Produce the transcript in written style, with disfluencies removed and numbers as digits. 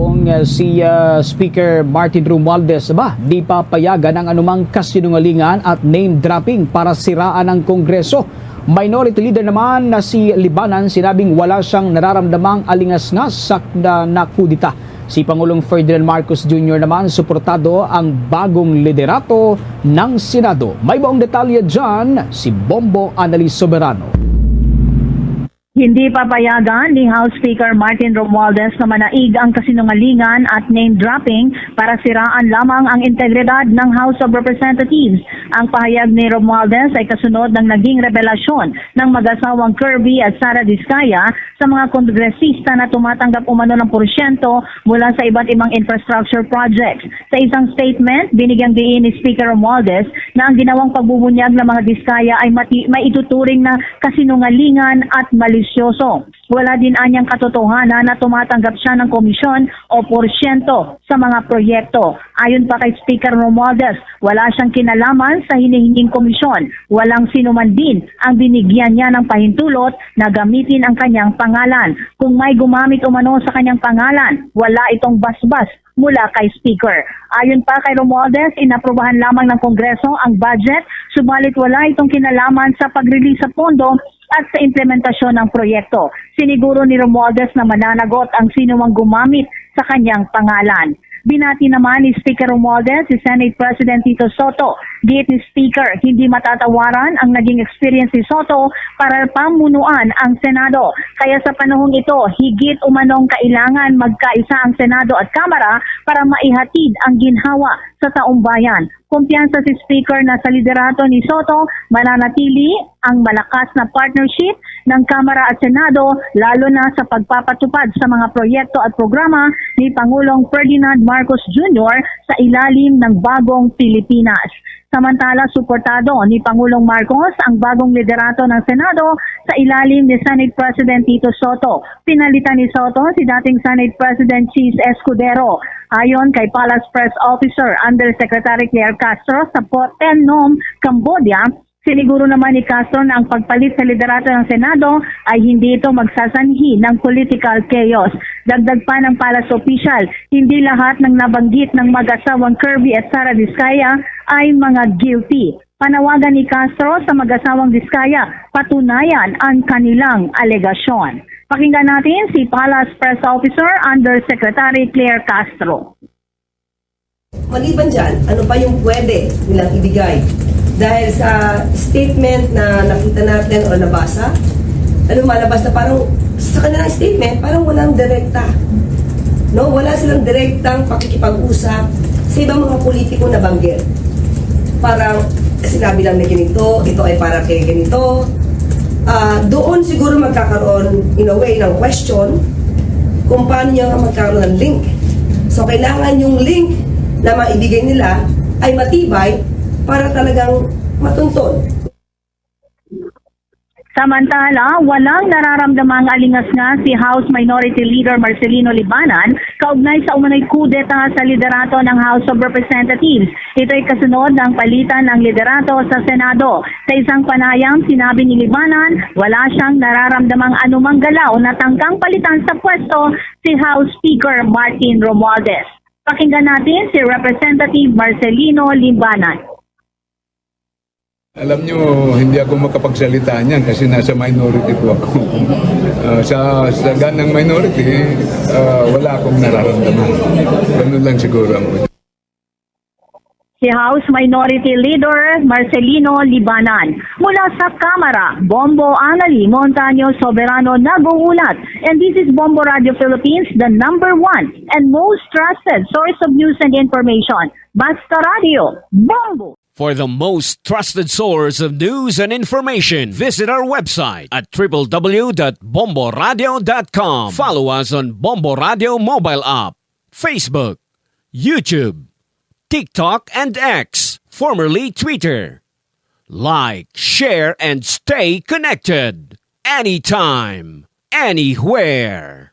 pong si Speaker Martin Romualdez di papayagan ang anumang kasinungalingan at name dropping para siraan ang Kongreso. Minority Leader naman na si Libanan sinabing wala siyang nararamdamang alingas-ngas na nakudita. Si Pangulong Ferdinand Marcos Jr. naman suportado ang bagong liderato ng Senado. May buong detalye dyan si Bombo Annalise Soberano. Hindi papayagan ni House Speaker Martin Romualdez na manaig ang kasinungalingan at name-dropping para siraan lamang ang integridad ng House of Representatives. Ang pahayag ni Romualdez ay kasunod ng naging revelasyon ng mag-asawang Kirby at Sara Diskaya sa mga kongresista na tumatanggap umano ng porsyento mula sa iba't ibang infrastructure projects. Sa isang statement, binigyang diin ni Speaker Romualdez na ang ginawang pagbubunyag ng mga Diskaya ay maituturing na kasinungalingan at mali. Wala din anyang katotohanan na tumatanggap siya ng komisyon o porsyento sa mga proyekto. Ayon pa kay Speaker Romualdez, wala siyang kinalaman sa hinihinging komisyon. Walang sinuman din ang binigyan niya ng pahintulot na gamitin ang kanyang pangalan. Kung may gumamit umano sa kanyang pangalan, wala itong basbas mula kay Speaker. Ayon pa kay Romualdez, inaprubahan lamang ng Kongreso ang budget, subalit wala itong kinalaman sa pag-release sa pondo at sa implementasyon ng proyekto. Siniguro ni Romualdez na mananagot ang sinumang gumamit sa kanyang pangalan. Binati naman ni Speaker Romualdez si Senate President Tito Soto. Giit ni Speaker, hindi matatawaran ang naging experience ni Soto para pamunuan ang Senado. Kaya sa panahong ito, higit umanong kailangan magkaisa ang Senado at Kamara para maihatid ang ginhawa sa taong bayan. Kumpiyansa si Speaker na sa liderato ni Soto, mananatili ang malakas na partnership ng Kamara at Senado, lalo na sa pagpapatupad sa mga proyekto at programa ni Pangulong Ferdinand Marcos Jr. sa ilalim ng bagong Pilipinas. Samantala, suportado ni Pangulong Marcos ang bagong liderato ng Senado sa ilalim ni Senate President Tito Soto. Pinalitan ni Soto si dating Senate President Cheese Escudero. Ayon kay Palace Press Officer Undersecretary Claire Castro sa Phnom, Cambodia, siniguro naman ni Castro na ang pagpalit sa liderato ng Senado ay hindi ito magsasanhi ng political chaos. Dagdag pa ng Palace official, hindi lahat ng nabanggit ng mag-asawang Kirby at Sara Diskaya ay mga guilty. Panawagan ni Castro sa mag-asawang Diskaya, patunayan ang kanilang alegasyon. Pakinggan natin si Palace Press Officer Undersecretary Claire Castro. Maliban dyan, ano pa yung pwede nilang ibigay? Dahil sa statement na nakita natin o nabasa, malabas na parang sa kanilang statement, parang walang direkta. No? Wala silang direktang pakikipag-usap sa ibang mga politiko na banggit. Parang sinabi lang na ganito, ito ay para kay ganito. Doon siguro magkakaroon, in a way, ng question kung paano niya magkaroon ng link. So, kailangan yung link na maibigay nila ay matibay para talagang matuntun. Samantala, walang nararamdamang alingas-ngas si House Minority Leader Marcelino Libanan kaugnay sa umano'y kudeta sa liderato ng House of Representatives. Ito ay kasunod ng palitan ng liderato sa Senado. Sa isang panayam, sinabi ni Libanan, wala siyang nararamdamang anumang galaw na tangkang palitan sa pwesto si House Speaker Martin Romualdez. Pakinggan natin si Representative Marcelino Libanan. Alam nyo, hindi ako makapagsalita niyan kasi nasa minority po ako. Sa ganang minority, wala akong nararamdaman. Ganun lang siguro ang Si House Minority Leader Marcelino Libanan. Mula sa Kamara, Bombo Annalise Montaño Soberano nag-uulat. And this is Bombo Radio Philippines, the #1 and most trusted source of news and information. Basta Radio, Bombo! For the most trusted source of news and information, visit our website at www.bomboradio.com. Follow us on Bombo Radio mobile app, Facebook, YouTube, TikTok, and X, formerly Twitter. Like, share, and stay connected. Anytime, anywhere.